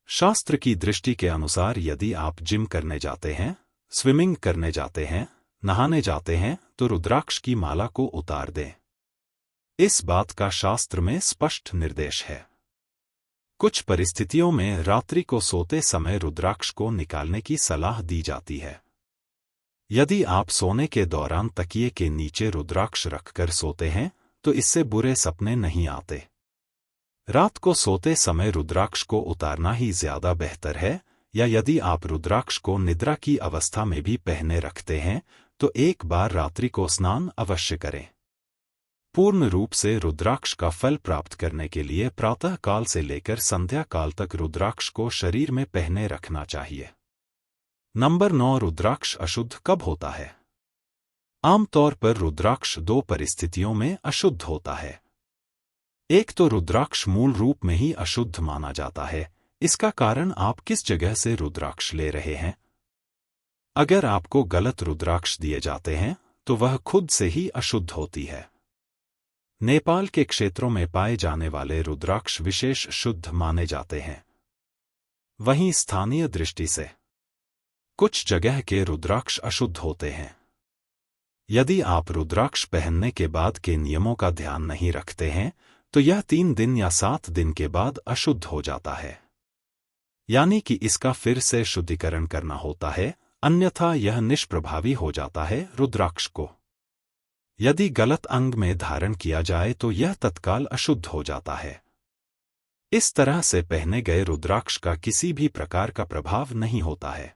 शास्त्र की दृष्टि के अनुसार यदि आप जिम करने जाते हैं, स्विमिंग करने जाते हैं, नहाने जाते हैं तो रुद्राक्ष की माला को उतार दें। इस बात का शास्त्र में स्पष्ट निर्देश है। कुछ परिस्थितियों में रात्रि को सोते समय रुद्राक्ष को निकालने की सलाह दी जाती है। यदि आप सोने के दौरान तकिए के नीचे रुद्राक्ष रखकर सोते हैं तो इससे बुरे सपने नहीं आते। रात को सोते समय रुद्राक्ष को उतारना ही ज्यादा बेहतर है, या यदि आप रुद्राक्ष को निद्रा की अवस्था में भी पहने रखते हैं तो एक बार रात्रि को स्नान अवश्य करें। पूर्ण रूप से रुद्राक्ष का फल प्राप्त करने के लिए प्रातः काल से लेकर संध्या काल तक रुद्राक्ष को शरीर में पहने रखना चाहिए। नंबर 9, रुद्राक्ष अशुद्ध कब होता है? आमतौर पर रुद्राक्ष दो परिस्थितियों में अशुद्ध होता है। एक तो रुद्राक्ष मूल रूप में ही अशुद्ध माना जाता है। इसका कारण आप किस जगह से रुद्राक्ष ले रहे हैं। अगर आपको गलत रुद्राक्ष दिए जाते हैं तो वह खुद से ही अशुद्ध होती है। नेपाल के क्षेत्रों में पाए जाने वाले रुद्राक्ष विशेष शुद्ध माने जाते हैं। वहीं स्थानीय दृष्टि से कुछ जगह के रुद्राक्ष अशुद्ध होते हैं। यदि आप रुद्राक्ष पहनने के बाद के नियमों का ध्यान नहीं रखते हैं तो यह 3 दिन या 7 दिन के बाद अशुद्ध हो जाता है, यानी कि इसका फिर से शुद्धिकरण करना होता है, अन्यथा यह निष्प्रभावी हो जाता है। रुद्राक्ष को यदि गलत अंग में धारण किया जाए तो यह तत्काल अशुद्ध हो जाता है। इस तरह से पहने गए रुद्राक्ष का किसी भी प्रकार का प्रभाव नहीं होता है।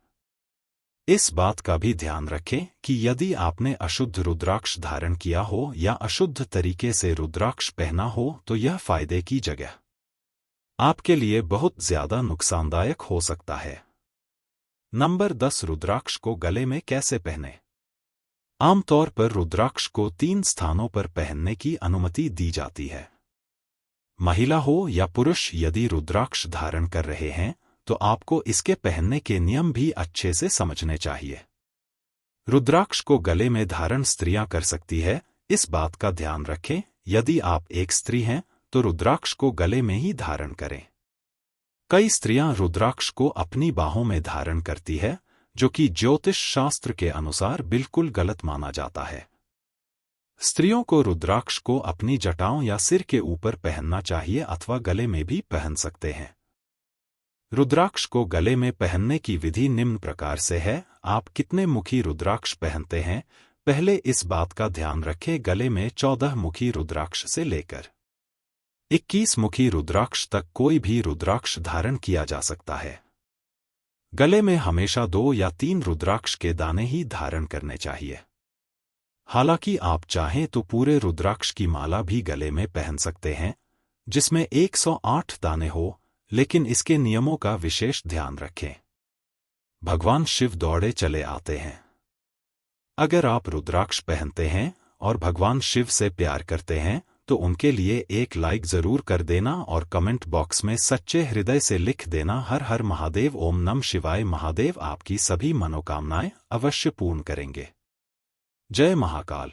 इस बात का भी ध्यान रखें कि यदि आपने अशुद्ध रुद्राक्ष धारण किया हो या अशुद्ध तरीके से रुद्राक्ष पहना हो तो यह फायदे की जगह आपके लिए बहुत ज्यादा नुकसानदायक हो सकता है। नंबर 10, रुद्राक्ष को गले में कैसे पहने? आमतौर पर रुद्राक्ष को 3 स्थानों पर पहनने की अनुमति दी जाती है। महिला हो या पुरुष यदि रुद्राक्ष धारण कर रहे हैं तो आपको इसके पहनने के नियम भी अच्छे से समझने चाहिए। रुद्राक्ष को गले में धारण स्त्रियां कर सकती है, इस बात का ध्यान रखें। यदि आप एक स्त्री हैं तो रुद्राक्ष को गले में ही धारण करें। कई स्त्रियां रुद्राक्ष को अपनी बाहों में धारण करती है, जो कि ज्योतिष शास्त्र के अनुसार बिल्कुल गलत माना जाता है। स्त्रियों को रुद्राक्ष को अपनी जटाओं या सिर के ऊपर पहनना चाहिए अथवा गले में भी पहन सकते हैं। रुद्राक्ष को गले में पहनने की विधि निम्न प्रकार से है। आप कितने मुखी रुद्राक्ष पहनते हैं, पहले इस बात का ध्यान रखें। गले में 14 मुखी रुद्राक्ष से लेकर 21 मुखी रुद्राक्ष तक कोई भी रुद्राक्ष धारण किया जा सकता है। गले में हमेशा 2 या 3 रुद्राक्ष के दाने ही धारण करने चाहिए। हालांकि आप चाहें तो पूरे रुद्राक्ष की माला भी गले में पहन सकते हैं, जिसमें 108 दाने हो, लेकिन इसके नियमों का विशेष ध्यान रखें। भगवान शिव दौड़े चले आते हैं। अगर आप रुद्राक्ष पहनते हैं और भगवान शिव से प्यार करते हैं तो उनके लिए एक लाइक जरूर कर देना और कमेंट बॉक्स में सच्चे हृदय से लिख देना हर हर महादेव। ओम नमः शिवाय। महादेव आपकी सभी मनोकामनाएं अवश्य पूर्ण करेंगे। जय महाकाल।